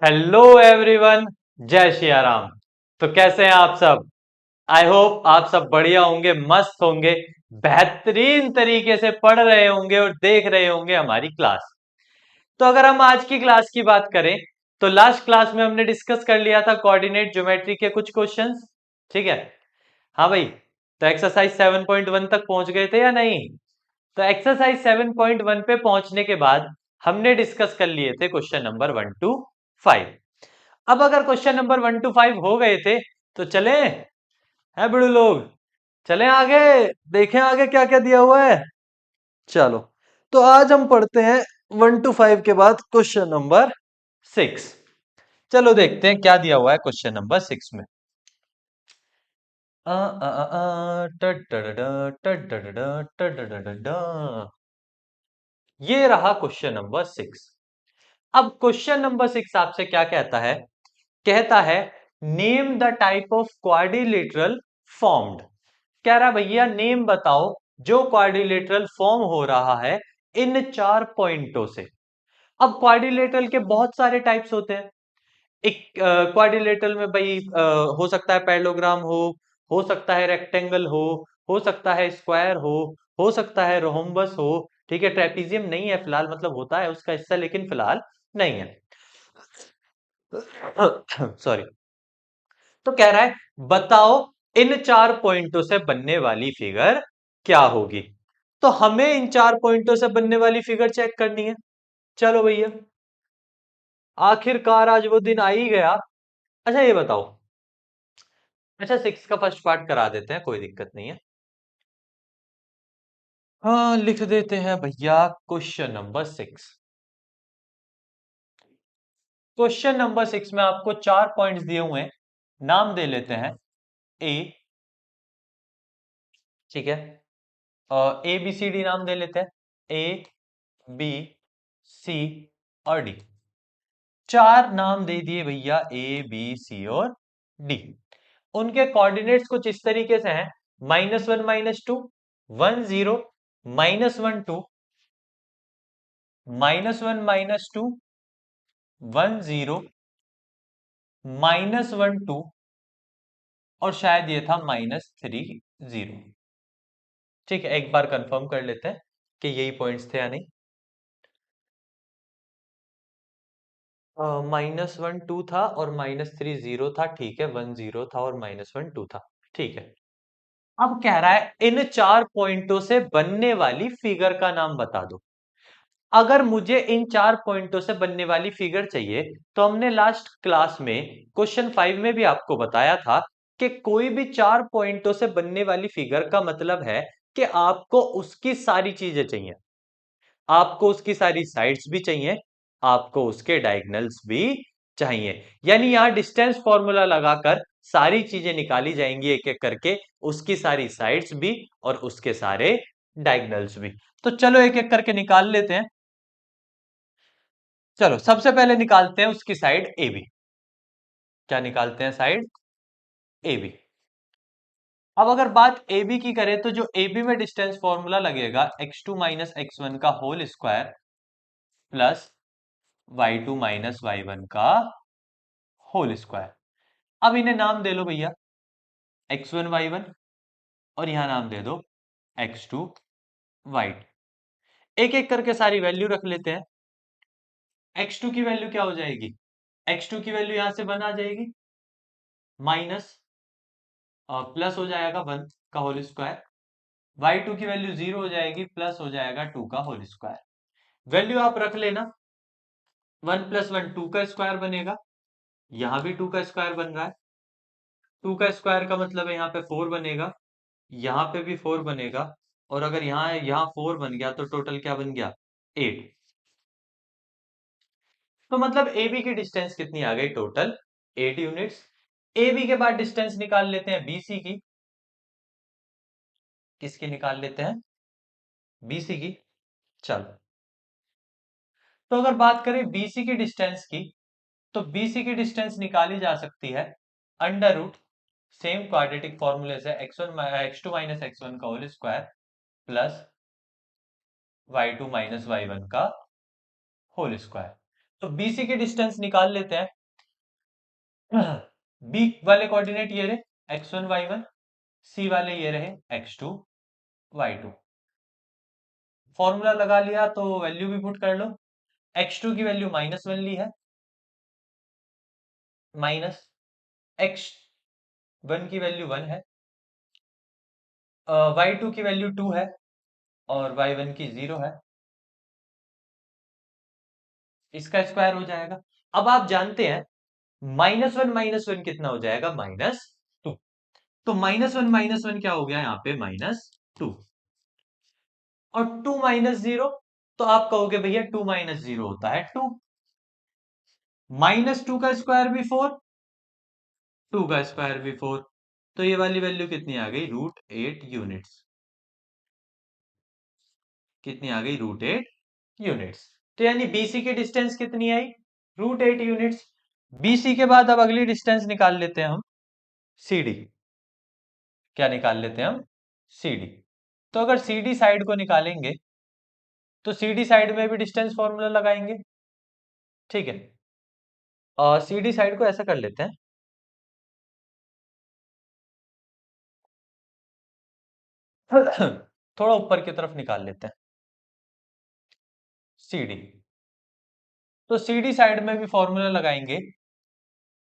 Hello everyone. जय सिया राम। तो कैसे हैं आप सब? आई होप आप सब बढ़िया होंगे, मस्त होंगे, बेहतरीन तरीके से पढ़ रहे होंगे और देख रहे होंगे हमारी क्लास। तो अगर हम आज की क्लास की बात करें तो लास्ट क्लास में हमने डिस्कस कर लिया था कोऑर्डिनेट ज्योमेट्री के कुछ क्वेश्चंस। ठीक है। हाँ भाई। तो एक्सरसाइज 7.1 तक पहुंच गए थे या नहीं? तो एक्सरसाइज 7.1 पे पहुंचने के बाद हमने डिस्कस कर लिए थे क्वेश्चन नंबर 1 to 5। अब अगर क्वेश्चन नंबर 1 to 5 हो गए थे तो चले है बड़े लोग, चले आगे, देखें आगे क्या क्या दिया हुआ है। चलो, तो आज हम पढ़ते हैं 1 to 5 के बाद क्वेश्चन नंबर 6। चलो देखते हैं क्या दिया हुआ है क्वेश्चन नंबर 6 में। ये रहा क्वेश्चन नंबर 6। अब क्वेश्चन नंबर 6 आपसे क्या कहता है? कहता है name the type of quadrilateral formed. कह रहा भैया नेम बताओ जो क्वाड्रिलेटरल फॉर्म हो रहा है इन 4 पॉइंटों से। अब क्वाड्रिलेटरल के बहुत सारे टाइप्स होते हैं। एक क्वाड्रिलेटरल में भाई हो सकता है पैरेललोग्राम हो सकता है रेक्टेंगल हो सकता है स्क्वायर हो सकता है रोम्बस हो। ठीक है, ट्रेपीजियम नहीं है फिलहाल, मतलब होता है उसका हिस्सा लेकिन फिलहाल नहीं है। सॉरी। तो कह रहा है बताओ इन 4 पॉइंटों से बनने वाली फिगर क्या होगी। तो हमें इन 4 पॉइंटों से बनने वाली फिगर चेक करनी है। चलो भैया, आखिरकार आज वो दिन आ ही गया। अच्छा ये बताओ, अच्छा 6 का फर्स्ट पार्ट करा देते हैं, कोई दिक्कत नहीं है। हाँ, लिख देते हैं भैया क्वेश्चन नंबर 6। क्वेश्चन नंबर 6 में आपको 4 पॉइंट्स दिए हुए हैं, नाम दे लेते हैं ए। ठीक है, ए बी सी डी नाम दे लेते हैं, ए बी सी और डी। 4 नाम दे दिए भैया, ए बी सी और डी। उनके कोऑर्डिनेट्स कुछ इस तरीके से हैं, -1 -2 1 0 -1 2 -1 -2 1 0 -1 2 और शायद ये था -3 0। ठीक है, एक बार कंफर्म कर लेते हैं कि यही पॉइंट्स थे या नहीं। -1 2 था और -3 0 था। ठीक है, 1 0 था और -1 2 था। ठीक है। अब कह रहा है इन 4 पॉइंटों से बनने वाली फिगर का नाम बता दो। अगर मुझे इन 4 पॉइंटों से बनने वाली फिगर चाहिए तो हमने लास्ट क्लास में क्वेश्चन 5 में भी आपको बताया था कि कोई भी 4 पॉइंटों से बनने वाली फिगर का मतलब है कि आपको उसकी सारी चीजें चाहिए। आपको उसकी सारी साइड्स भी चाहिए, आपको उसके डायगोनल्स भी चाहिए। यानी यहां डिस्टेंस फॉर्मूला लगाकर सारी चीजें निकाली जाएंगी एक एक करके, उसकी सारी साइड्स भी और उसके सारे डायगोनल्स भी। तो चलो एक एक करके निकाल लेते हैं। चलो सबसे पहले निकालते हैं उसकी साइड ए बी। क्या निकालते हैं? Side A B. अब अगर बात ए बी की करें तो जो ए बी में डिस्टेंस फॉर्मूला लगेगा x2 माइनस x1 का whole square plus y2 minus y1 का होल स्क्वायर। अब इन्हें नाम दे लो भैया x1 y1 और यहां नाम दे दो x2 y2। एक एक करके सारी वैल्यू रख लेते हैं। x2 की वैल्यू क्या हो जाएगी? x2 की वैल्यू यहां से 1 आ जाएगी, माइनस प्लस हो जाएगा 1 का होल स्क्वायर। y2 की वैल्यू 0 हो जाएगी, प्लस हो जाएगा 2 का होल स्क्वायर। वैल्यू आप रख लेना, 1 + 1 2 का स्क्वायर बनेगा, यहां भी 2 का स्क्वायर बन रहा है। 2 का स्क्वायर का मतलब है यहाँ पे 4 बनेगा, यहाँ पे भी 4 बनेगा, और अगर यहाँ 4 बन गया तो टोटल क्या बन गया? 8। तो मतलब ए बी की डिस्टेंस कितनी आ गई? Total 8 units. ए बी के बाद डिस्टेंस निकाल लेते हैं बी सी की। किसकी निकाल लेते हैं? बी सी की। चलो, तो अगर बात करें बीसी की डिस्टेंस की तो बीसी की डिस्टेंस निकाली जा सकती है अंडर रूट सेम क्वाड्रेटिक फॉर्मूले से x2 माइनस x1 का whole square plus y2 minus y1 का होल स्क्वायर। तो BC की डिस्टेंस निकाल लेते हैं। बी वाले कोऑर्डिनेट ये रहे x1 y1, सी वाले ये रहे x2 y2। फॉर्मूला लगा लिया तो वैल्यू भी पुट कर लो। x2 की वैल्यू -1 ली है, माइनस x1 की वैल्यू 1 है, y2 की वैल्यू 2 है और y1 की 0 है। इसका स्क्वायर हो जाएगा। अब आप जानते हैं -1 कितना हो जाएगा, -2। तो -1 क्या हो गया यहाँ पे, -2। और 2 -0, तो आप कहोगे भैया 2 - 0 होता है 2। -2 का स्क्वायर भी 4, 2 का स्क्वायर भी 4। तो ये वाली वैल्यू कितनी आ गई, √8 यूनिट्स। कितनी आ गई, √8 यूनिट्स। तो यानी बीसी की डिस्टेंस कितनी आई, √8 यूनिट्स। बीसी के बाद अब अगली डिस्टेंस निकाल लेते हैं हम, सीडी। क्या निकाल लेते हैं हम, सीडी। तो अगर सीडी साइड को निकालेंगे तो सीडी साइड में भी डिस्टेंस फॉर्मूला लगाएंगे। ठीक है, और सीडी साइड को ऐसा कर लेते हैं, थोड़ा ऊपर की तरफ निकाल लेते हैं सीडी। तो सीडी साइड में भी फॉर्मूला लगाएंगे,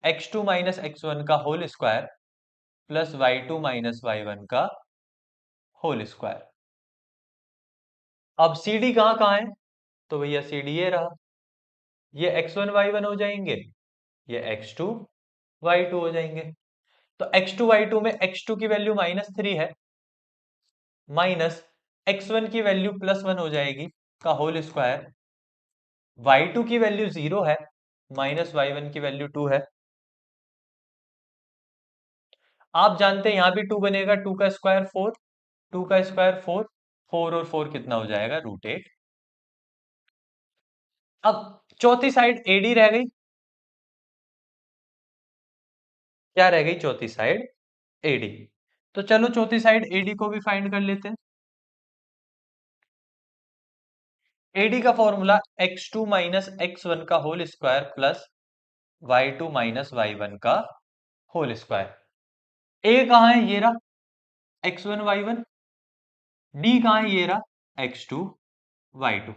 x2 - x1 का whole square plus y2 - y1 का होल स्क्वायर। अब सीडी कहाँ कहाँ है, तो भैया सीडी ये रहा, ये x1 y1 हो जाएंगे, ये x2 y2 हो जाएंगे। तो x2 y2 में x2 की वैल्यू -3 है, माइनस x1 की वैल्यू +1 हो जाएगी का होल स्क्वायर, y2 की वैल्यू 0 है, माइनस y1 की वैल्यू 2 है। आप जानते हैं यहां भी 2 बनेगा, 2 का स्क्वायर 4, 2 का स्क्वायर 4, 4 और 4 कितना हो जाएगा, √8। अब चौथी साइड एडी रह गई, क्या रह गई, चौथी साइड एडी। तो चलो चौथी साइड एडी को भी फाइंड कर लेते हैं। एडी का फॉर्मूला x2 - x1 का whole square plus y2 - y1 का होल स्क्वायर। ए कहां है, ये रहा x1 y1। डी कहां है, ये रहा x2 y2।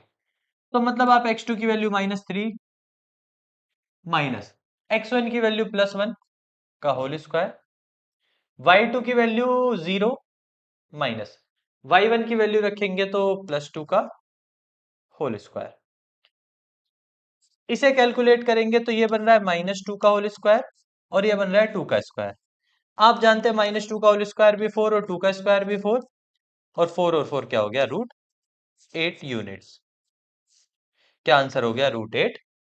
तो मतलब आप x2 की वैल्यू -3 माइनस x1 की वैल्यू +1 का होल स्क्वायर, y2 की वैल्यू 0 माइनस y1 की वैल्यू रखेंगे तो +2 का होल स्क्वायर। इसे कैलकुलेट करेंगे तो ये बन रहा है -2 का होल स्क्वायर और ये बन रहा है 2 का स्क्वायर। आप जानते हैं -2 का होल स्क्वायर भी 4 और 2 का स्क्वायर भी 4, और 4 और 4 क्या हो गया, √8 यूनिट्स। क्या आंसर हो गया, √8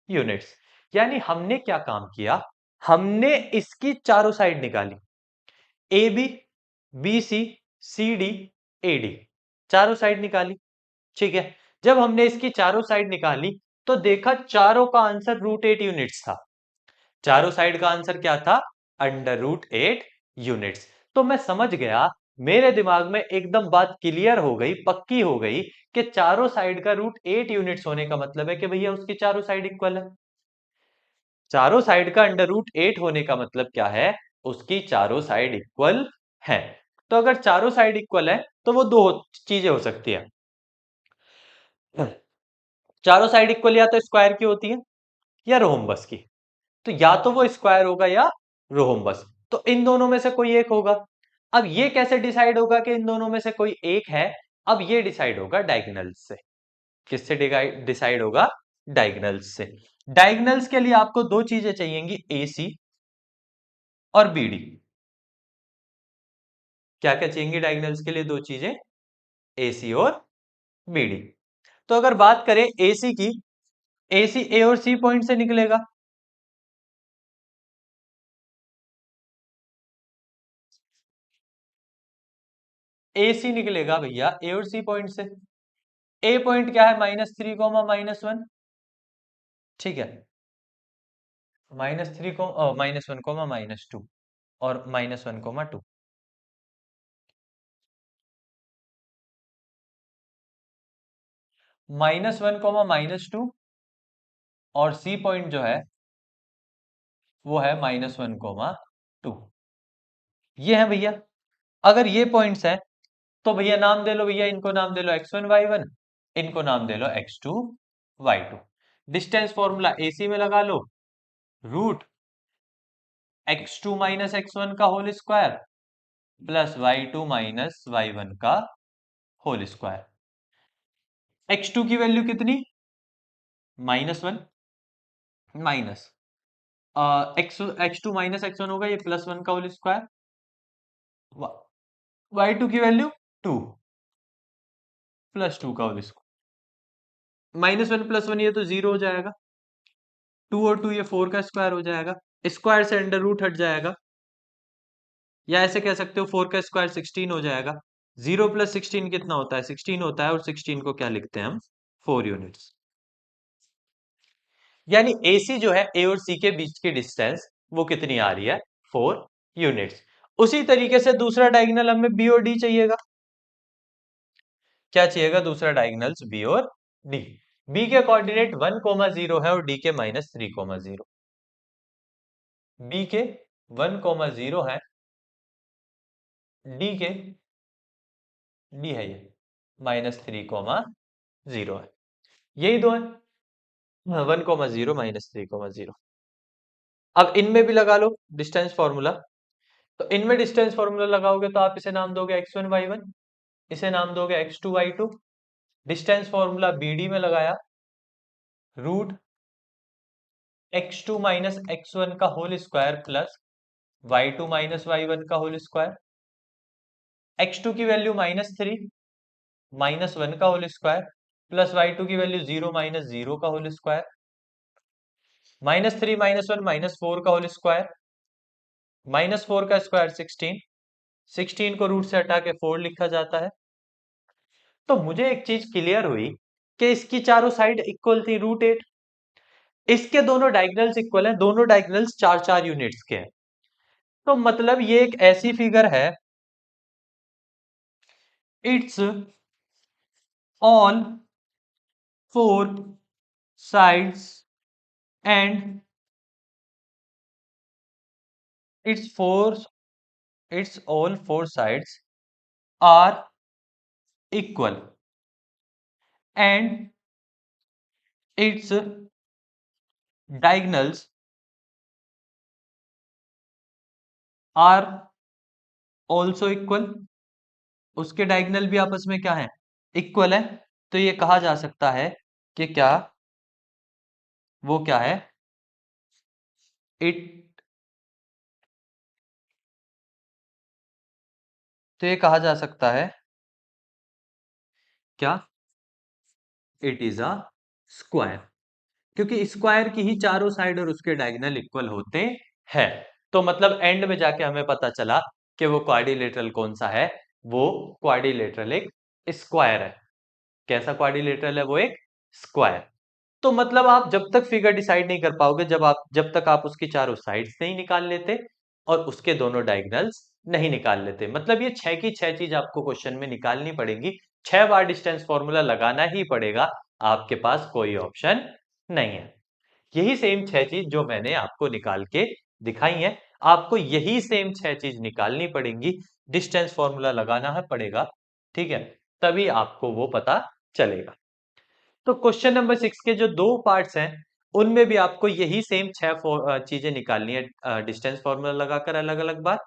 यूनिट्स। यानी हमने क्या काम किया, हमने इसकी चारों साइड निकाली, A B, B C, C D, A D, चारों साइड निकाली। ठीक है, जब हमने इसकी चारों साइड निकाली तो देखा चारों का आंसर √8 यूनिट्स था। चारों साइड का आंसर क्या था, √8 यूनिट्स। तो मैं समझ गया, मेरे दिमाग में एकदम बात क्लियर हो गई, पक्की हो गई कि चारों साइड का √8 यूनिट्स होने का मतलब है कि भैया उसकी चारों साइड इक्वल है। चारों साइड का √8 होने का मतलब क्या है, उसकी चारों साइड इक्वल है। तो अगर चारों साइड इक्वल है तो वो दो चीजें हो सकती है, चारों साइड इक्वल या तो स्क्वायर की होती है या रोहम्बस की। तो या तो वो स्क्वायर होगा या रोहम्बस, तो इन दोनों में से कोई एक होगा। अब ये कैसे डिसाइड होगा कि इन दोनों में से कोई एक है, अब ये डिसाइड होगा डायगोनल्स से। किससे डिसाइड होगा, डायगोनल्स से। डायगोनल्स के लिए आपको दो चीजें चाहिएंगी, AC और BD। क्या क्या चाहिएंगी डायगोनल्स के लिए, दो चीजें, AC और BD। तो अगर बात करें AC की, AC A और C पॉइंट से निकलेगा, AC निकलेगा भैया A और C पॉइंट से। A पॉइंट क्या है, -3, -1। ठीक है, -3 को -1, -2 और -1, 2। -1, -2 और सी पॉइंट जो है वो है -1, 2। ये है भैया। अगर ये पॉइंट्स है तो भैया नाम दे लो, भैया इनको नाम दे लो x1 y1, इनको नाम दे लो x2 y2। Distance formula AC में लगा लो, रूट x2 माइनस x1 का whole square plus y2 minus y1 का होल स्क्वायर। x2 की वैल्यू कितनी, -1 माइनस x2 माइनस x1 होगा, ये +1 का होल स्क्वायर, y2 की वैल्यू 2 +2 का होल स्क्वायर। -1 +1 ये तो 0 हो जाएगा, 2 और 2 ये 4 का स्क्वायर हो जाएगा, स्क्वायर से अंडर रूट हट जाएगा, या ऐसे कह सकते हो 4 का स्क्वायर 16 हो जाएगा। 0 + 16 कितना होता है, 16 होता है, और 16 को क्या लिखते हैं हम, 4 यूनिट्स। यानी AC जो है A और C के बीच की डिस्टेंस वो कितनी आ रही है, 4 यूनिट्स। उसी तरीके से दूसरा डायगोनल हमें B और D चाहिएगा। क्या चाहिएगा, दूसरा डायगोनल्स B और D। B के कोऑर्डिनेट 1, 0 है और D के -3, 0। B के 1, 0 है, D के D है ये -3, 0 है, यही दो है, 1, 0 -3, 0। अब इनमें भी लगा लो डिस्टेंस फॉर्मूला। तो इनमें डिस्टेंस फॉर्मूला लगाओगे तो आप इसे नाम दोगे x1 y1, इसे नाम दोगे x2 y2। Distance formula BD में लगाया, रूट x2 माइनस x1 का whole square plus y2 minus y1 का होल स्क्वायर। x2 की वैल्यू -3 -1 का होल स्क्वायर प्लस y2 की वैल्यू 0 -0 का होल स्क्वायर। -3 -1 -4 का होल स्क्वायर, -4 का स्क्वायर 16, 16 को रूट से हटा के 4 लिखा जाता है। तो मुझे एक चीज क्लियर हुई कि इसकी चारों साइड इक्वल थी, √8। इसके दोनों डायगोनल्स इक्वल हैं, दोनों डायगोनल्स 4 यूनिट्स के हैं। तो मतलब ये एक ऐसी फिगर है, it's on 4 sides and its four its all 4 sides are equal and its diagonals are also equal। उसके डायगोनल भी आपस में क्या है, इक्वल है। तो ये कहा जा सकता है कि क्या, वो क्या है, इट, तो ये कहा जा सकता है क्या, इट इज अ स्क्वायर, क्योंकि स्क्वायर की ही चारों साइड और उसके डायगोनल इक्वल होते हैं। तो मतलब एंड में जाके हमें पता चला कि वो क्वाड्रिलेटरल कौन सा है, वो क्वाड्रिलेटरल एक स्क्वायर है। कैसा क्वाड्रिलेटरल है, वो एक स्क्वायर। तो मतलब आप जब तक फिगर डिसाइड नहीं कर पाओगे, जब तक आप उसकी चारों साइड्स नहीं निकाल लेते और उसके दोनों डायगोनल्स नहीं निकाल लेते। मतलब ये 6 की 6 चीज आपको क्वेश्चन में निकालनी पड़ेगी, 6 बार डिस्टेंस फॉर्मूला लगाना ही पड़ेगा, आपके पास कोई ऑप्शन नहीं है। यही सेम 6 चीज जो मैंने आपको निकाल के दिखाई है, आपको यही सेम 6 चीज निकालनी पड़ेंगी, डिस्टेंस फॉर्मूला लगाना है पड़ेगा, ठीक है, तभी आपको वो पता चलेगा। तो क्वेश्चन नंबर 6 के जो दो पार्ट्स हैं उनमें भी आपको यही सेम 6 चीजें निकालनी है डिस्टेंस फॉर्मूला लगाकर अलग अलग बार,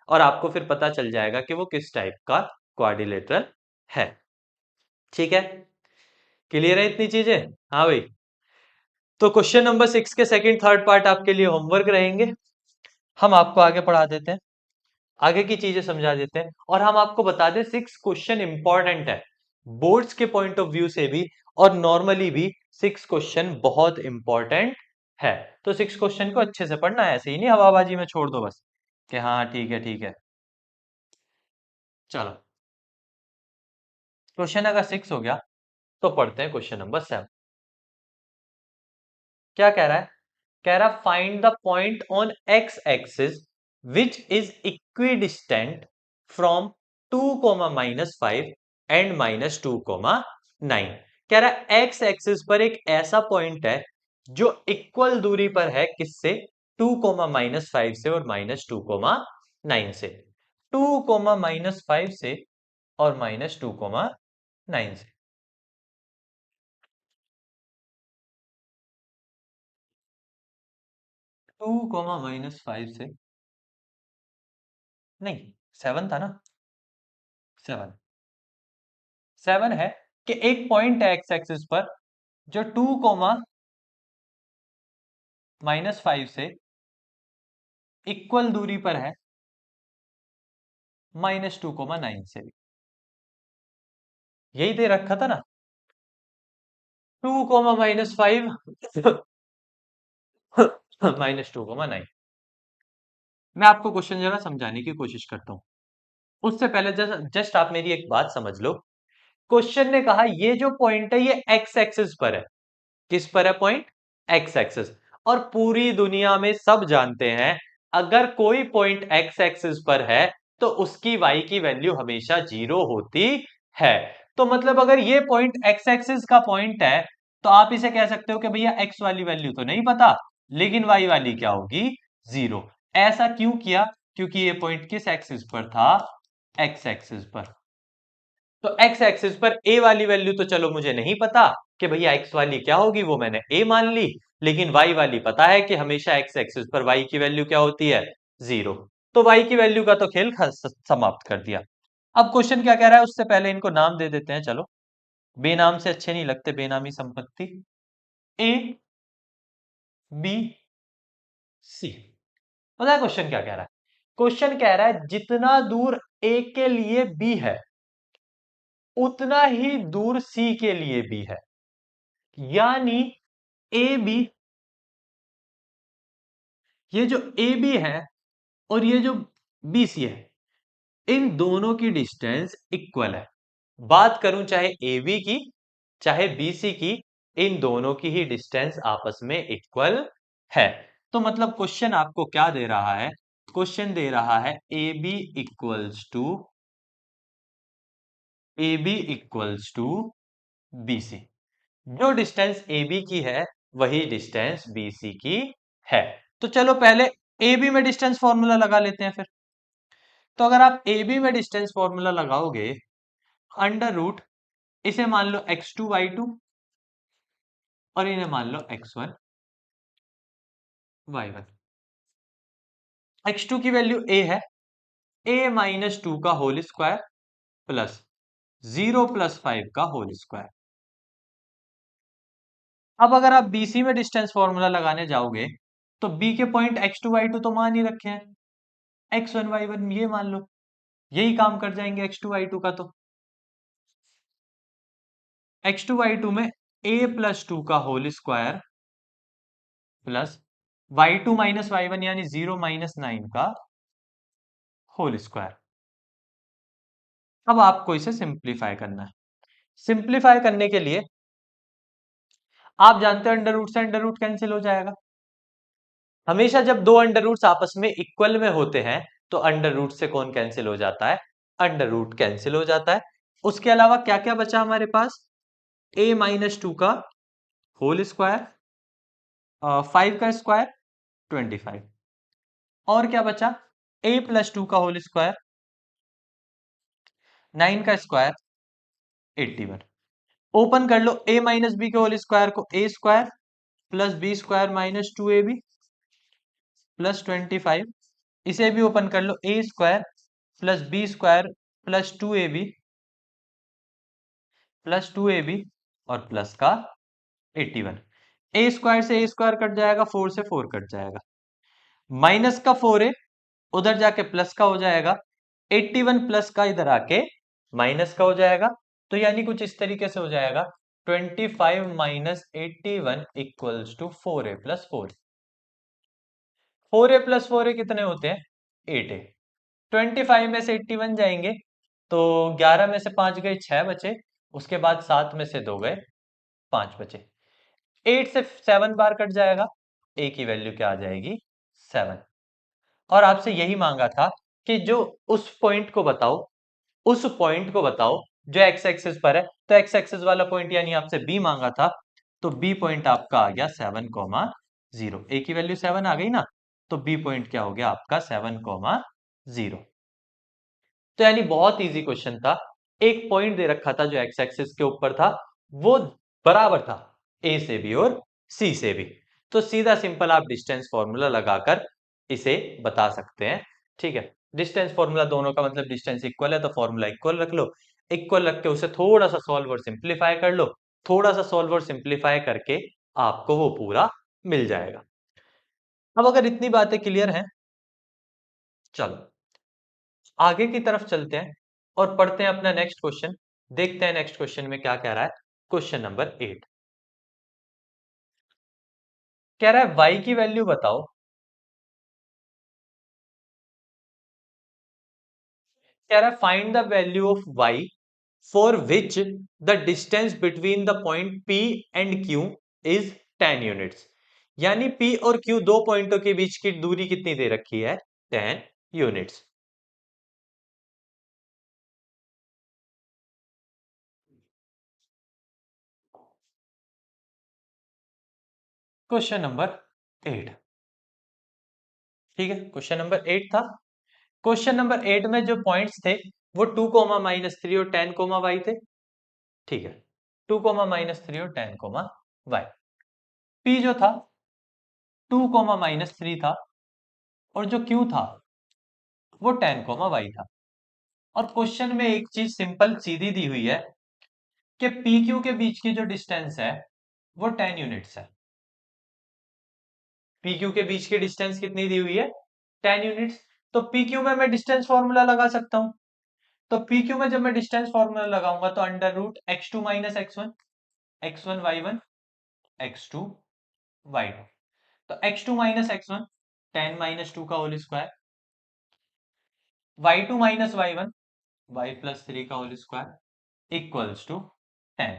और आपको फिर पता चल जाएगा कि वो किस टाइप का क्वाड्रिलेटरल है। ठीक है, क्लियर है इतनी चीजें, हाँ भाई। तो क्वेश्चन नंबर 6 के सेकंड थर्ड पार्ट आपके लिए होमवर्क रहेंगे, हम आपको आगे पढ़ा देते हैं, आगे की चीजें समझा देते हैं, और हम आपको बता दें 6 क्वेश्चन इंपॉर्टेंट है बोर्ड्स के पॉइंट ऑफ व्यू से भी, और नॉर्मली भी 6 क्वेश्चन बहुत इंपॉर्टेंट है। तो 6 क्वेश्चन को अच्छे से पढ़ना है, ऐसे ही नहीं हवाबाजी में छोड़ दो बस कि हाँ ठीक है ठीक है। चलो, क्वेश्चन अगर 6 हो गया तो पढ़ते हैं क्वेश्चन नंबर 7। क्या कह रहा है, कह रहा find the point on x axis which is equidistant from 2, -5 and -2, 9। कह रहा है एक्स एक्सिस पर एक ऐसा पॉइंट है जो इक्वल दूरी पर है किससे, 2, -5 से और -2, 9 से, 2, -5 से और -2, 9 से। 2, -5 से, नहीं 7 था ना, 7, 7 है कि एक पॉइंट है एक्स एक्सिस पर जो 2, -5 से इक्वल दूरी पर है -2, 9 से भी। यही दे रखा था ना, 2, -5 -2, 9। मैं आपको क्वेश्चन जरा समझाने की कोशिश करता हूं, उससे पहले जस्ट आप मेरी एक बात समझ लो। क्वेश्चन ने कहा ये जो पॉइंट है ये एक्स एक्सिस पर है। किस पर है पॉइंट, एक्स एक्सिस। और पूरी दुनिया में सब जानते हैं अगर कोई पॉइंट एक्स एक्सिस पर है तो उसकी वाई की वैल्यू हमेशा 0 होती है। तो मतलब अगर ये पॉइंट एक्स एक्सिस का पॉइंट है तो आप इसे कह सकते हो कि भैया एक्स वाली वैल्यू तो नहीं पता, लेकिन वाई वाली क्या होगी, 0। ऐसा क्यों किया, क्योंकि ये पॉइंट किस एक्सिस पर था, एक्स एक्सिस पर। तो एक्स एक्सिस पर ए वाली वैल्यू तो चलो मुझे नहीं पता कि भैया एक्स वाली क्या होगी, वो मैंने ए मान ली, लेकिन वाई वाली पता है कि हमेशा एक्स एक्सिस पर वाई की वैल्यू क्या होती है, 0। तो वाई की वैल्यू का तो खेल समाप्त कर दिया। अब क्वेश्चन क्या कह रहा है, उससे पहले इनको नाम दे देते हैं चलो, बेनाम से अच्छे नहीं लगते, बेनामी संपत्ति। A B C. पता है क्वेश्चन क्या कह रहा है, क्वेश्चन कह रहा है जितना दूर ए के लिए बी है उतना ही दूर सी के लिए भी है। यानी ए बी, ये जो ए बी है और ये जो बी सी है, इन दोनों की डिस्टेंस इक्वल है। बात करूं चाहे ए बी की चाहे बी सी की, इन दोनों की ही डिस्टेंस आपस में इक्वल है। तो मतलब क्वेश्चन आपको क्या दे रहा है, क्वेश्चन दे रहा है A B equals to B C. जो डिस्टेंस ए बी की है वही डिस्टेंस बी सी की है। तो चलो पहले ए बी में डिस्टेंस फॉर्मूला लगा लेते हैं फिर। तो अगर आप ए बी में डिस्टेंस फॉर्मूला लगाओगे, अंडर रूट, इसे मान लो x2 y2 और इन्हें मान लो x1 y1। x2 की वैल्यू a है, a-2 का होल स्क्वायर प्लस 0 + 5 का होल स्क्वायर। अब अगर आप BC में डिस्टेंस फॉर्मूला लगाने जाओगे तो B के पॉइंट x2 y2 तो मान ही रखे हैं, x1 y1 ये मान लो, यही काम कर जाएंगे x2 y2 का। तो x2 y2 में a+2 का whole square plus y2 - y1 यानी 0 - 9 का होल स्क्वायर। अब आपको इसे सिंप्लीफाई करना है। सिंप्लीफाई करने के लिए आप जानते हैं अंडर रूट से अंडर रूट कैंसिल हो जाएगा। हमेशा जब दो अंडर रूट्स आपस में इक्वल में होते हैं तो अंडर रूट से कौन कैंसिल हो जाता है, अंडर रूट कैंसिल हो जाता है। उसके अलावा क्या क्या बचा हमारे पास, a-2 का होल स्क्वायर, 5 का स्क्वायर 25, और क्या बचा, a+2 का होल स्क्वायर, 9 का स्क्वायर 81। ओपन कर लो a-b के होल स्क्वायर को, a square plus B square -2ab plus 25। इसे भी ओपन कर लो, a square plus B square plus 2ab और प्लस का 81। ए स्क्वायर से ए स्क्वायर कट जाएगा, 4 से 4 कट जाएगा, माइनस का 4a उधर जाके प्लस का हो जाएगा, 81 प्लस का इधर आके माइनस का हो जाएगा। तो यानी कुछ इस तरीके से हो जाएगा, 25 - 81 इक्वल्स टू 4a+4। 4a+4a कितने होते हैं, 8a। 25 में से 81 जाएंगे तो 11 में से 5 गए 6 बचे, उसके बाद 7 में से 2 गए 5 बचे। 8 से 7 बार कट जाएगा, a की वैल्यू क्या आ जाएगी, 7। और आपसे यही मांगा था कि जो उस पॉइंट को बताओ, जो एक्स एक्सिस पर है, तो एक्स एक्सिस वाला पॉइंट यानी आपसे बी मांगा था, तो बी पॉइंट आपका आ गया 7,0। ए की वैल्यू 7 आ गई ना, तो बी पॉइंट क्या हो गया आपका 7,0। तो यानी बहुत इजी क्वेश्चन था। एक पॉइंट दे रखा था जो एक्स एक्सिस के ऊपर था, वो बराबर था ए से भी और सी से भी। तो सीधा सिंपल आप डिस्टेंस फॉर्मूला लगाकर इसे बता सकते हैं। ठीक है, डिस्टेंस फॉर्मूला दोनों का मतलब डिस्टेंस इक्वल है तो फॉर्मूला इक्वल रख लो। इक्वल रख के उसे थोड़ा सा सॉल्व और सिंप्लीफाई कर लो। थोड़ा सा सॉल्व और सिंप्लीफाई करके आपको वो पूरा मिल जाएगा। अब अगर इतनी बातें क्लियर हैं, चलो आगे की तरफ चलते हैं और पढ़ते हैं अपना नेक्स्ट क्वेश्चन। देखते हैं नेक्स्ट क्वेश्चन में क्या कह रहा है। क्वेश्चन नंबर 8 कह रहा है y की वैल्यू बताओ। कह रहा है find the value of y for which the distance between the point p and q is 10 units. यानी p और q दो पॉइंटों के बीच की दूरी कितनी दे रखी है? 10 यूनिट्स। Question number 8। ठीक है, क्वेश्चन नंबर 8 था। क्वेश्चन नंबर 8 में जो पॉइंट्स थे वो 2,-3 और 10, y थे। ठीक है, 2,-3 और 10, y। p जो था 2,-3 था और जो q था वो 10, y था। और क्वेश्चन में एक चीज सिंपल सीधी दी हुई है कि पी क्यू के बीच की जो डिस्टेंस है वो 10 यूनिट्स है। पी क्यू के बीच की डिस्टेंस कितनी दी हुई है? 10 यूनिट्स। तो पी क्यू में मैं डिस्टेंस फॉर्मूला लगा सकता हूं। तो पी क्यू में जब मैं डिस्टेंस फॉर्मूला लगाऊंगा तो under root x2 minus x1, x1 y1, x2 y2। तो x2 माइनस x1 10 माइनस 2 का whole square, y2 minus y1 y plus 3 का होल स्क्वायर इक्वल्स टू 10।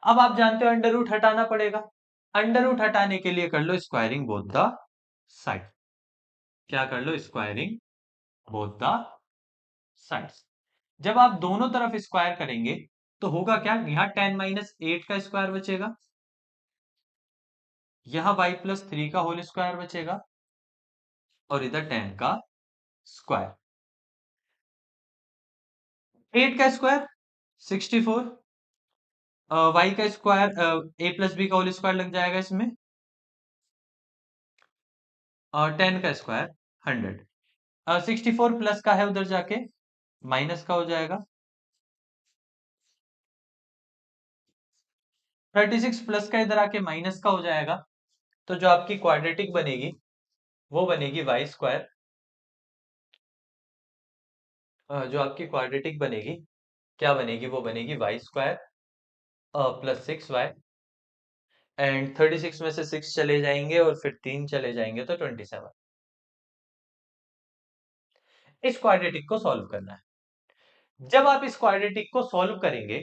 अब आप जानते हो अंडर रूट हटाना पड़ेगा। अंडर रूट हटाने के लिए कर लो स्क्वायरिंग बोथ द साइड। क्या कर लो? Squaring both the sides. जब आप दोनों तरफ स्क्वायर करेंगे तो होगा क्या? यहां 10-8 का स्क्वायर बचेगा, यहां y प्लस 3 का होल स्क्वायर बचेगा और इधर 10 का स्क्वायर। 8 का स्क्वायर 64, y का स्क्वायर a प्लस बी का होल स्क्वायर लग जाएगा इसमें, और 10 का स्क्वायर 100। 64 प्लस का है उधर जाके माइनस का हो जाएगा, 36 प्लस का इधर आके माइनस का हो जाएगा। तो जो आपकी क्वाड्रेटिक बनेगी वो बनेगी वाई स्क्वायर। जो आपकी क्वाड्रेटिक बनेगी क्या बनेगी? वो बनेगी Y square plus 6y। And 36 में से 6 चले जाएंगे और फिर 3 चले जाएंगे तो 27। इस क्वाड्रेटिक को सॉल्व करना है। जब आप इस क्वाड्रेटिक को सॉल्व करेंगे,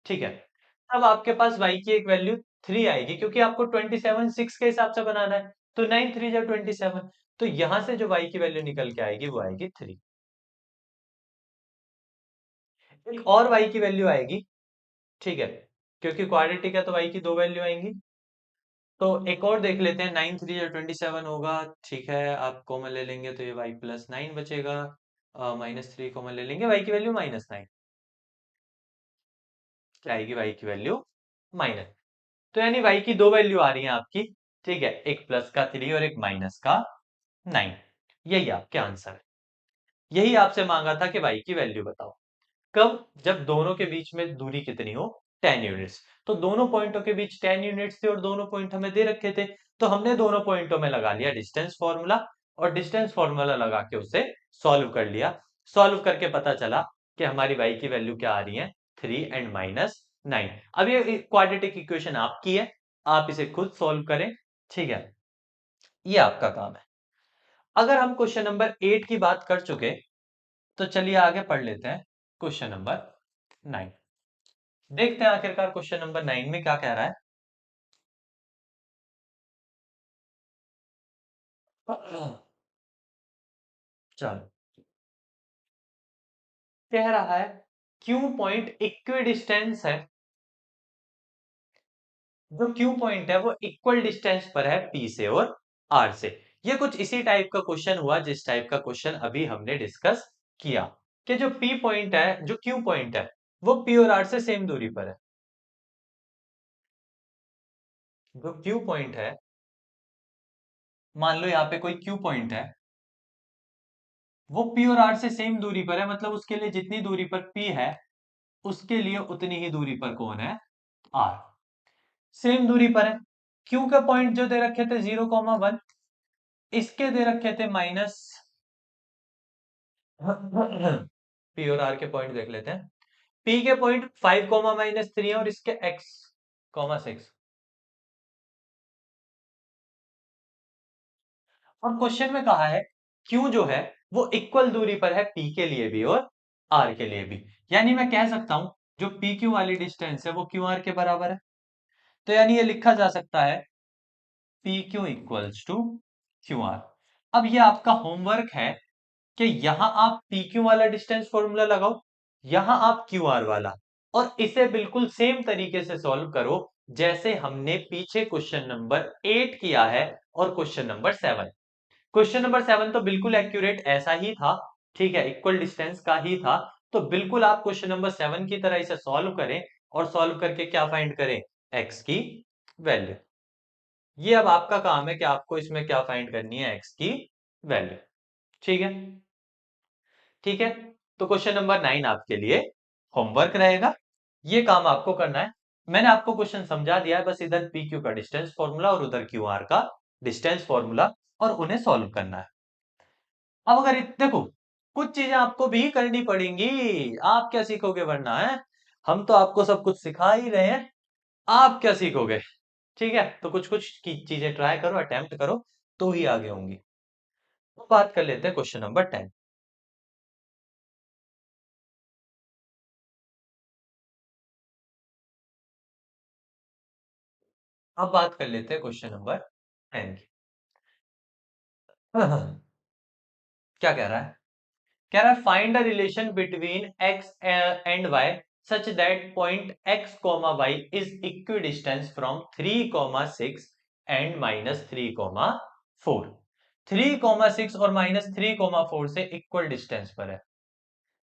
ठीक है, तब आपके पास y की एक वैल्यू 3 आएगी, क्योंकि आपको 27 6 के हिसाब से बनाना है। तो 9 3 जब 27, तो यहां से जो y की वैल्यू निकल के आएगी वो आएगी 3। एक और y की वैल्यू आएगी, ठीक है, क्योंकि क्वाड्रेटिक है तो y की दो वैल्यू आएंगी। तो एक और देख लेते हैं, 9 3 जो 27 होगा, ठीक है, आप कॉमन ले लेंगे तो ये y प्लस 9 बचेगा, -3 कॉमन ले लेंगे, y की वैल्यू -9 क्या आएगी? y की वैल्यू माइनस। तो यानी y की दो वैल्यू आ रही है आपकी, ठीक है, एक प्लस का 3 और एक माइनस का 9। यही आपके आंसर है। यही आपसे मांगा था कि y की वैल्यू बताओ। कब? जब दोनों के बीच में दूरी कितनी हो? 10 यूनिट्स। तो दोनों पॉइंटों के बीच 10 यूनिट्स थे और दोनों पॉइंट हमें दे रखे थे, तो हमने दोनों पॉइंटों में लगा लिया डिस्टेंस फॉर्मूला और डिस्टेंस फॉर्मूला लगा के उसे सॉल्व कर लिया। सॉल्व करके पता चला कि हमारी y की वैल्यू क्या आ रही है? 3 एंड -9। अब ये क्वाड्रेटिक इक्वेशन आपकी है, आप इसे खुद सॉल्व करें। ठीक है, ये आपका काम है। अगर हम क्वेश्चन नंबर 8 की बात कर चुके तो चलिए आगे पढ़ लेते हैं क्वेश्चन नंबर 9। देखते हैं आखिरकार क्वेश्चन नंबर 9 में क्या कह रहा है। चलो, कह रहा है क्यू पॉइंट इक्वी डिस्टेंस है जो क्यू पॉइंट है वो इक्वल डिस्टेंस पर है पी से और आर से। ये कुछ इसी टाइप का क्वेश्चन हुआ जिस टाइप का क्वेश्चन अभी हमने डिस्कस किया, कि जो पी पॉइंट है, जो क्यू पॉइंट है, वो पी और आर से सेम दूरी पर है। जो क्यू पॉइंट है, मान लो यहाँ पे कोई क्यू पॉइंट है, वो पी और आर से सेम दूरी पर है, मतलब उसके लिए जितनी दूरी पर पी है उसके लिए उतनी ही दूरी पर कौन है, आर। सेम दूरी पर है। क्यू का पॉइंट जो दे रखे थे 0,1, इसके दे रखे थे माइनस पी और आर के पॉइंट देख लेते हैं। पी के पॉइंट 5,-3 है और इसके x,6। और क्वेश्चन में कहा है क्यू जो है वो इक्वल दूरी पर है पी के लिए भी और आर के लिए भी। यानी मैं कह सकता हूं जो पी क्यू वाली डिस्टेंस है वो क्यू आर के बराबर है। तो यानी ये लिखा जा सकता है P Q equals to Q R. अब ये आपका होमवर्क है कि यहां आप पी क्यू वाला डिस्टेंस फॉर्मूला लगाओ, यहां आप क्यू आर वाला, और इसे बिल्कुल सेम तरीके से सॉल्व करो जैसे हमने पीछे क्वेश्चन नंबर 8 किया है और क्वेश्चन नंबर 7। क्वेश्चन नंबर 7 तो बिल्कुल एक्यूरेट ऐसा ही था, ठीक है, इक्वल डिस्टेंस का ही था। तो बिल्कुल आप क्वेश्चन नंबर 7 की तरह इसे सॉल्व करें और सॉल्व करके क्या फाइंड करें, एक्स की वैल्यू। ये अब आपका काम है कि आपको इसमें क्या फाइंड करनी है, एक्स की वैल्यू। ठीक है, ठीक है। तो क्वेश्चन नंबर 9 आपके लिए होमवर्क रहेगा, ये काम आपको करना है। मैंने आपको क्वेश्चन समझा दिया है, बस इधर पी क्यू का डिस्टेंस फॉर्मूला और उधर क्यू आर का डिस्टेंस फॉर्मूला, और उन्हें सॉल्व करना है। अब अगर देखो, कुछ चीजें आपको भी करनी पड़ेंगी, आप क्या सीखोगे वरना है, हम तो आपको सब कुछ सिखा ही रहे हैं, आप क्या सीखोगे। ठीक है, तो कुछ कुछ की चीजें ट्राई करो, अटेम्प्ट करो, तो ही आगे होंगी। तो बात कर लेते हैं क्वेश्चन नंबर 10। अब बात कर लेते हैं क्वेश्चन नंबर 10 की। क्या कह रहा है, कह रहा है find a relation between x and y such that point x comma y is equidistance from 3,6 and -3,4। 3,6 और -3,4 से इक्वल डिस्टेंस पर है।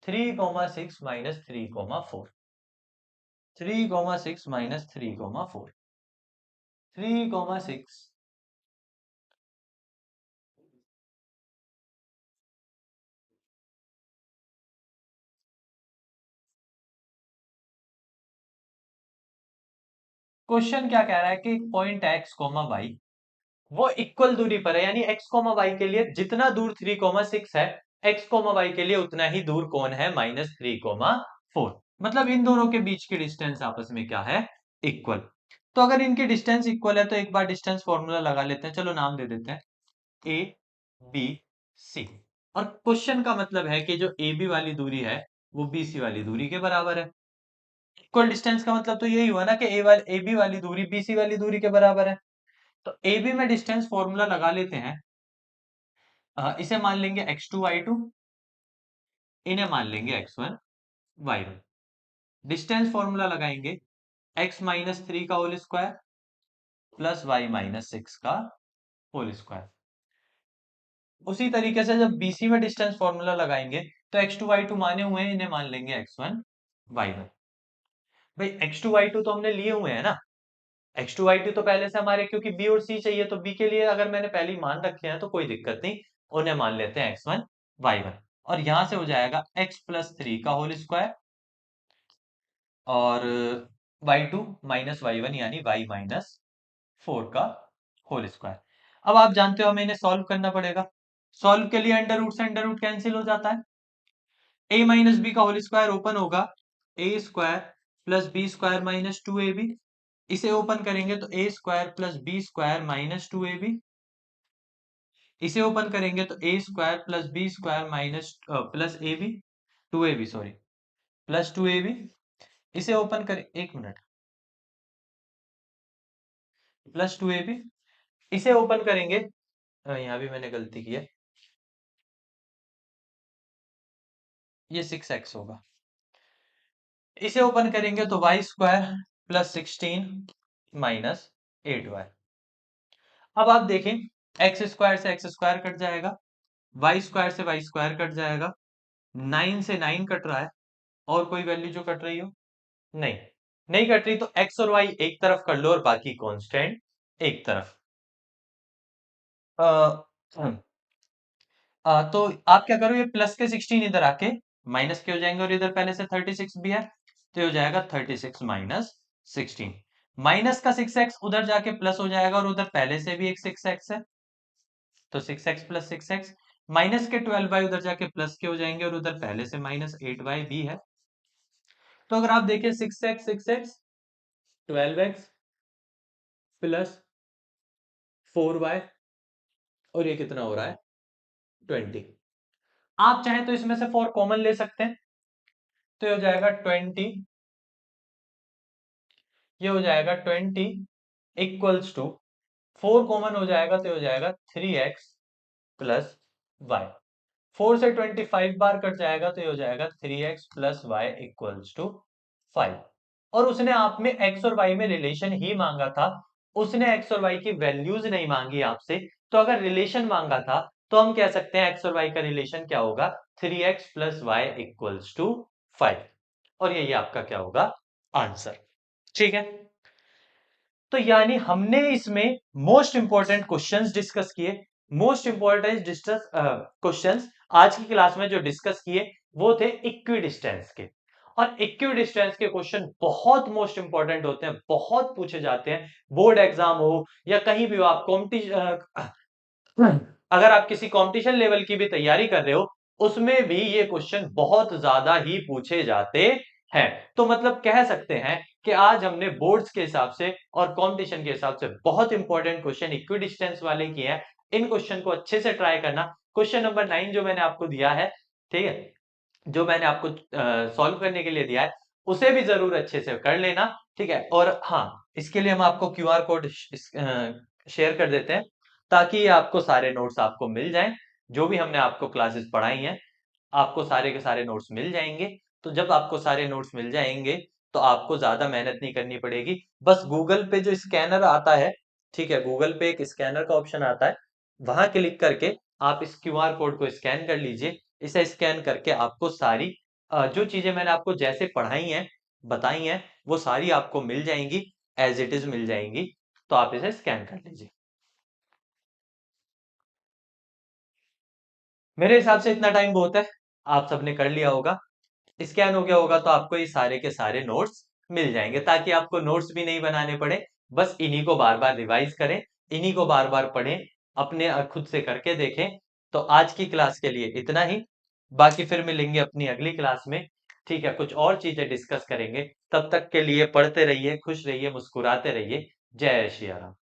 3,6 -3,4, 3,6 -3,4, 3,6। क्वेश्चन क्या कह रहा है कि पॉइंट x कॉमा y वो इक्वल दूरी पर है, यानी x कोमा y के लिए जितना दूर 3,6 है, x कोमा y के लिए उतना ही दूर कौन है, -3,4। मतलब इन दोनों के बीच की डिस्टेंस आपस में क्या है, इक्वल। तो अगर इनकी डिस्टेंस इक्वल है तो एक बार डिस्टेंस फॉर्मूला लगा लेते हैं, चलो नाम दे देते हैं ए बी सी। और क्वेश्चन का मतलब है कि जो ए बी वाली दूरी है वो बी सी वाली दूरी के बराबर है। इक्वल डिस्टेंस का मतलब तो यही हुआ ना कि ए बी वाली दूरी बी सी वाली दूरी के बराबर है। तो ए बी में डिस्टेंस फॉर्मूला लगा लेते हैं। इसे मान लेंगे x2 y2, इन्हें मान लेंगे x1 y1। डिस्टेंस फॉर्मूला लगाएंगे x-3 का होल स्क्वायर प्लस y-6 का होल स्क्वायर। उसी तरीके से जब बीसी में डिस्टेंस फॉर्मूला लगाएंगे तो x2 y2 माने हुए हैं, इन्हें मान लेंगे x1 y1। भाई x2 y2 तो हमने लिए हुए हैं ना, x2 y2 तो पहले से हमारे, क्योंकि b और c चाहिए, तो b के लिए अगर मैंने पहले ही मान रखे हैं तो कोई दिक्कत नहीं, उन्हें मान लेते हैं x1 y1। और यहां से हो जाएगा x+3 का होल स्क्वायर और y2 -y1 यानी y-4 का होल स्क्वायर। अब आप जानते हो हमें इन्हें सॉल्व करना पड़ेगा। सॉल्व के लिए अंडर रूट से अंडर रूट कैंसिल हो जाता है, a माइनस बी का होल स्क्वायर ओपन होगा, A square plus B square -2ab। इसे ओपन करेंगे तो A square plus B square -2ab। इसे ओपन करेंगे तो A square plus B square minus plus A B, 2ab sorry, plus 2ab। इसे open करें, एक मिनट, प्लस 2ab। इसे ओपन करेंगे, यहाँ भी मैंने गलती की है, ये 6x होगा। इसे ओपन करेंगे तो Y square plus 16 minus 8y। अब आप देखें, एक्स स्क्वायर से एक्स स्क्वायर कट जाएगा, वाई स्क्वायर से वाई स्क्वायर कट जाएगा, 9 से 9 कट रहा है, और कोई वैल्यू जो कट रही हो? नहीं, नहीं कट रही, तो एक्स और वाई एक तरफ कर लो और बाकी कांस्टेंट एक तरफ। हम्म, तो आप क्या करो, ये प्लस के 16 इधर आके माइनस के हो जाएंगे, और इधर पहले से 36 भी है, तो ये हो जाएगा 36 माइनस 16। माइनस का 6x उधर जाके प्लस हो जाएगा, और उधर पहले से भी एक 6x है, तो 6x प्लस 6x, माइनस के 12y उधर जाके प्लस के हो जाएंगे, और उधर पहले से माइनस 8y भी है। तो अगर आप देखें 6x 12x प्लस 4y, और ये कितना हो रहा है? 20। आप चाहें तो इसमें से 4 कॉमन ले सकते हैं, तो ये हो जाएगा 20, ये हो जाएगा 20 इक्वल्स टू 4 कॉमन हो जाएगा, तो ये हो जाएगा 3x प्लस वाई। 4 से 25 बार कट जाएगा, तो ये हो जाएगा 3x plus Y equals to 5। और उसने आप में x और y में रिलेशन ही मांगा था, उसने x और y की वैल्यूज नहीं मांगी आपसे। तो अगर रिलेशन मांगा था, तो हम कह सकते हैं x और y का रिलेशन क्या होगा? 3x plus Y equals to 5। और यही आपका क्या होगा? आंसर। ठीक है, तो यानी हमने इसमें मोस्ट इंपॉर्टेंट क्वेश्चंस डिस्कस किए। मोस्ट इंपॉर्टेंट डिस्कस क्वेश्चंस आज की क्लास में जो डिस्कस किए वो थे इक्वी डिस्टेंस के। और इक्वी डिस्टेंस के क्वेश्चन बहुत मोस्ट इंपॉर्टेंट होते हैं, बहुत पूछे जाते हैं, बोर्ड एग्जाम हो या कहीं भी हो, आप कॉम्पिटिशन, अगर आप किसी कंपटीशन लेवल की भी तैयारी कर रहे हो, उसमें भी ये क्वेश्चन बहुत ज्यादा ही पूछे जाते हैं। तो मतलब कह सकते हैं कि आज हमने बोर्ड्स के हिसाब से और कंपटीशन के हिसाब से बहुत इंपॉर्टेंट क्वेश्चन इक्वी डिस्टेंस वाले किए हैं। इन क्वेश्चन को अच्छे से ट्राई करना। क्वेश्चन नंबर 9 जो मैंने आपको दिया है, ठीक है, जो मैंने आपको सॉल्व करने के लिए दिया है, उसे भी जरूर अच्छे से कर लेना। ठीक है, और हाँ, इसके लिए हम आपको क्यूआर कोड शेयर कर देते हैं, ताकि आपको सारे नोट्स आपको मिल जाएं। जो भी हमने आपको क्लासेस पढ़ाई हैं, आपको सारे के सारे नोट्स मिल जाएंगे। तो जब आपको सारे नोट्स मिल जाएंगे, तो आपको ज्यादा मेहनत नहीं करनी पड़ेगी। बस गूगल पे जो स्कैनर आता है, ठीक है, गूगल पे एक स्कैनर का ऑप्शन आता है, वहां क्लिक करके आप इस क्यूआर कोड को स्कैन कर लीजिए। इसे स्कैन करके आपको सारी जो चीजें मैंने आपको जैसे पढ़ाई हैं, बताई हैं, वो सारी आपको मिल जाएंगी, एज इट इज मिल जाएंगी। तो आप इसे स्कैन कर लीजिए। मेरे हिसाब से इतना टाइम बहुत है, आप सबने कर लिया होगा, स्कैन हो गया होगा, तो आपको ये सारे के सारे नोट्स मिल जाएंगे, ताकि आपको नोट्स भी नहीं बनाने पड़े। बस इन्हीं को बार बार रिवाइज करें, इन्हीं को बार बार पढ़ें, अपने खुद से करके देखें। तो आज की क्लास के लिए इतना ही, बाकी फिर मिलेंगे अपनी अगली क्लास में। ठीक है, कुछ और चीजें डिस्कस करेंगे। तब तक के लिए पढ़ते रहिए, खुश रहिए, मुस्कुराते रहिए। जय श्री राम।